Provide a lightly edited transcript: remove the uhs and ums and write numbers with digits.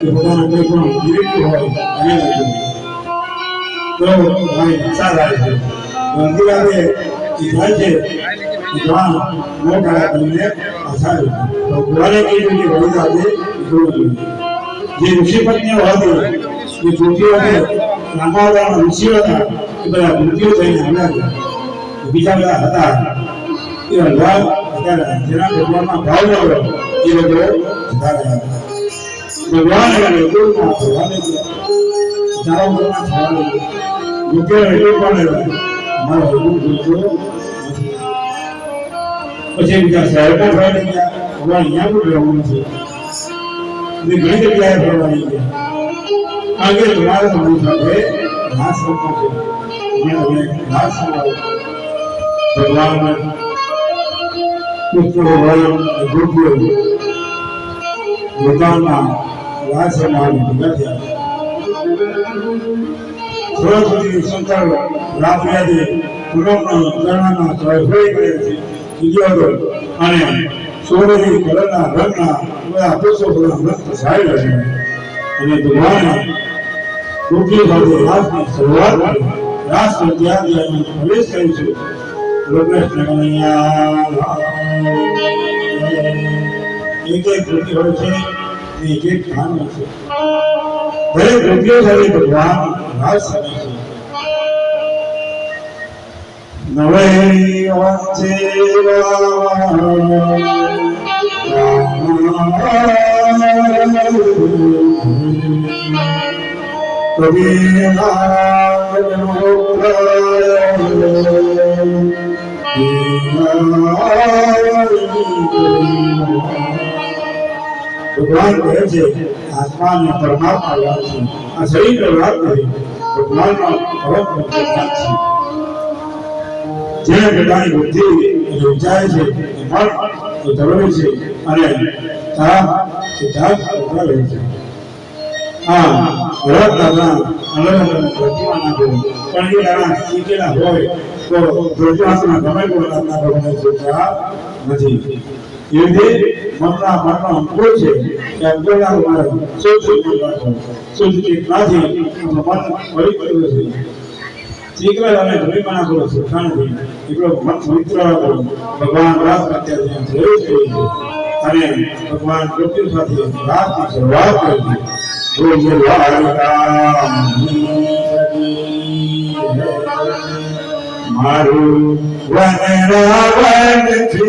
પોતાના કોઈ પણ ડિરેક્ટિવ હોય એને તો ભાઈ સારા છે અંતિકાલે એ થાય છે જ્યાં મોટા કરીને આસાર તો ગુવાને કઈ રીતે વળી આવે જે ઋષિપત્નીઓ હતી જે છોકરીઓ હતી લાંબાવાળાના ઋષિઓ હતા એ બધા મૃત્યુ થઈને આવ્યા બીજા બધા હતા એ હલવા હતા જેના ભગવાનના ભાવ મળ્યો એ લોકો જતા રહ્યા હતા ભગવાન ગુરુમાં ભગવાને જાઓ કરવા થવા મુખ્ય હેતુ પણ મારો હેતુ જોઈતો પછી બીજા શહેરમાં ફરવા ગયા હવે અહીંયા પણ રહેવાનું છે ઘણી જગ્યાએ ફરવાની ગયા આગળ તમારા મન સાથે નાશ કરતો છે તમે નાશ ભગવાન પુત્ર હોય ગુરુ પોતાના રાસમાં ભેગા થયા સરસ્વતી શંકર રાફિયાજી પૂનમના કરણાના હોય ગયે છે વિદ્યાર્થીઓ અને સોનેરી કલરના રંગના બધા પુષ્પો બધા મસ્ત છાઈ રહ્યા અને ભગવાને કૃષ્ણ સાથે રાસની શરૂઆત કરી રાસ ત્યાગી પ્રવેશ કર્યો છે કૃષ્ણ કનૈયા એક એક કૃતિ હોય છે એક એક ગાન હોય છે દરેક કૃતિઓ સાથે ભગવાન રાસ કરે છે નવે વંચે ભગવાન કહે છે આત્મા ને પરમાત્મા વાત છે આ શરીર વાત નથી ભગવાનનો પરમ વાત છે જે પોતાની બુદ્ધિ વિચારે છે એ મન એ તરવે છે અને તાપ એ તાપ ઉભા રહે છે હા ભરત દાદા અલગ અલગ પ્રતિમા નાખો પણ એ નાના શીખેલા હોય તો ધ્રુજાસના ગમે બોલાતા ભગવાન જોતા નથી એ રીતે મનના અંકુર છે કે અંકુરના મારે શું રાખો શું નાથી મન ફરી પડ્યું છે શીખવા અને ધ્રુવીમાના કરો સુખા નથી એટલો મન પવિત્ર ભગવાન રાસ અત્યારે થયું છે અને ભગવાન મૃત્યુ સાથે રાસની શરૂઆત કરી મારું વનરાવણ છે